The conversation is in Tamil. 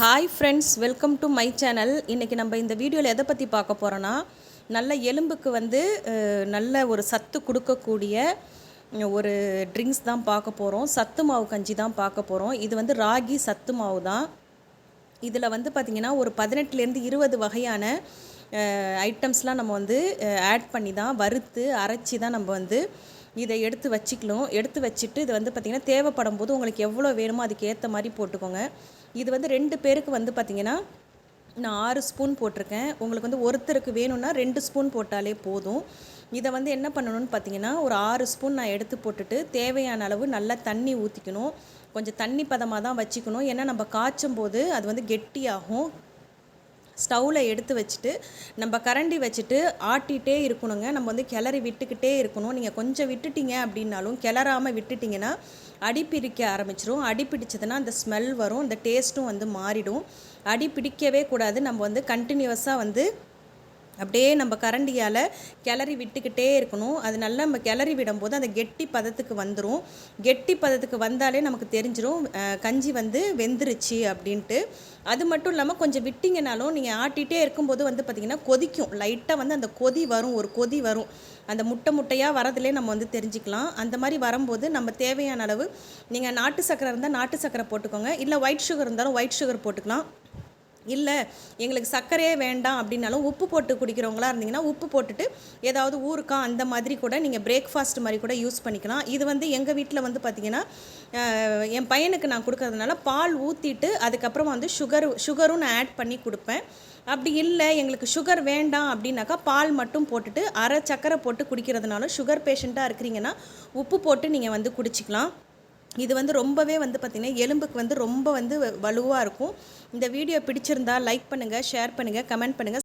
Hi friends, welcome to my channel. இன்றைக்கி நம்ம இந்த வீடியோவில் எதை பற்றி பார்க்க போகிறோன்னா, நல்ல எலும்புக்கு நல்ல ஒரு சத்து கொடுக்கக்கூடிய ஒரு ட்ரிங்க்ஸ் தான் பார்க்க போகிறோம். சத்து மாவு கஞ்சி தான் பார்க்க போகிறோம். இது ராகி சத்து மாவு தான். இதில் பார்த்திங்கன்னா ஒரு 18லேருந்து 20 வகையான ஐட்டம்ஸ்லாம் நம்ம ஆட் பண்ணி தான் வறுத்து அரைச்சி தான் நம்ம இதை எடுத்து வச்சுக்கலாம். எடுத்து வச்சுட்டு இது பார்த்திங்கன்னா தேவைப்படும் போது உங்களுக்கு எவ்வளோ வேணுமோ அதுக்கு ஏற்ற மாதிரி போட்டுக்கோங்க. இது 2 பேருக்கு பார்த்திங்கன்னா நான் 6 ஸ்பூன் போட்டிருக்கேன். உங்களுக்கு ஒருத்தருக்கு வேணும்னா 2 ஸ்பூன் போட்டாலே போதும். இதை என்ன பண்ணணும்னு பார்த்திங்கன்னா ஒரு 6 ஸ்பூன் நான் எடுத்து போட்டுட்டு தேவையான அளவு நல்லா தண்ணி ஊற்றிக்கணும். கொஞ்சம் தண்ணி பதமாக தான் வச்சுக்கணும். ஏன்னா நம்ம காய்ச்சும் போது அது கெட்டியாகும். ஸ்டவ்வில் எடுத்து வச்சுட்டு நம்ம கரண்டி வச்சுட்டு ஆட்டிகிட்டே இருக்கணுங்க. நம்ம கிளறி விட்டுக்கிட்டே இருக்கணும். நீங்கள் கொஞ்சம் விட்டுட்டிங்க அப்படின்னாலும் கிளறாமல் விட்டுட்டிங்கன்னா அடி பிடிக்க ஆரம்பிச்சிடும். அடி பிடிச்சதுன்னா அந்த ஸ்மெல் வரும், அந்த டேஸ்ட்டும் மாறிடும். அடி பிடிக்கவே கூடாது. நம்ம கண்டினியூஸாக அப்படியே நம்ம கரண்டியால் கிளறி விட்டுக்கிட்டே இருக்கணும். அது நல்லா நம்ம கிளறி விடும்போது அந்த கெட்டி பதத்துக்கு வந்துடும். கெட்டி பதத்துக்கு வந்தாலே நமக்கு தெரிஞ்சிடும் கஞ்சி வெந்துருச்சு அப்படின்ட்டு. அது மட்டும் இல்லாமல் கொஞ்சம் விட்டிங்கனாலும் நீங்கள் ஆட்டிகிட்டே இருக்கும்போது பார்த்திங்கன்னா கொதிக்கும். லைட்டாக அந்த கொதி வரும், ஒரு கொதி வரும். அந்த முட்டையாக வரதுலேயே நம்ம தெரிஞ்சுக்கலாம். அந்த மாதிரி வரும்போது நம்ம தேவையான அளவு நீங்கள் நாட்டு சக்கரை இருந்தால் நாட்டு சக்கரை போட்டுக்கோங்க. இல்லை ஒயிட் சுகர் இருந்தாலும் ஒயிட் சுகர் போட்டுக்கலாம். இல்லை எங்களுக்கு சர்க்கரையே வேண்டாம் அப்படின்னாலும் உப்பு போட்டு குடிக்கிறவங்களா இருந்தீங்கன்னா உப்பு போட்டுட்டு ஏதாவது ஊறுக்காய் அந்த மாதிரி கூட நீங்கள் பிரேக்ஃபாஸ்ட் மாதிரி கூட யூஸ் பண்ணிக்கலாம். இது எங்கள் வீட்டில் பார்த்திங்கன்னா என் பையனுக்கு நான் கொடுக்கறதுனால பால் ஊற்றிட்டு அதுக்கப்புறம் சுகரும் நான் ஆட் பண்ணி கொடுப்பேன். அப்படி இல்லை எங்களுக்கு சுகர் வேண்டாம் அப்படின்னாக்கா பால் மட்டும் போட்டுட்டு அரை சக்கரை போட்டு குடிக்கிறதுனால சுகர் பேஷண்ட்டாக இருக்கிறீங்கன்னா உப்பு போட்டு நீங்கள் குடிச்சிக்கலாம். இது ரொம்பவே பார்த்திங்கன்னா எலும்புக்கு ரொம்ப வலுவாக இருக்கும். இந்த வீடியோ பிடிச்சிருந்தா லைக் பண்ணுங்கள், ஷேர் பண்ணுங்கள், கமெண்ட் பண்ணுங்கள்.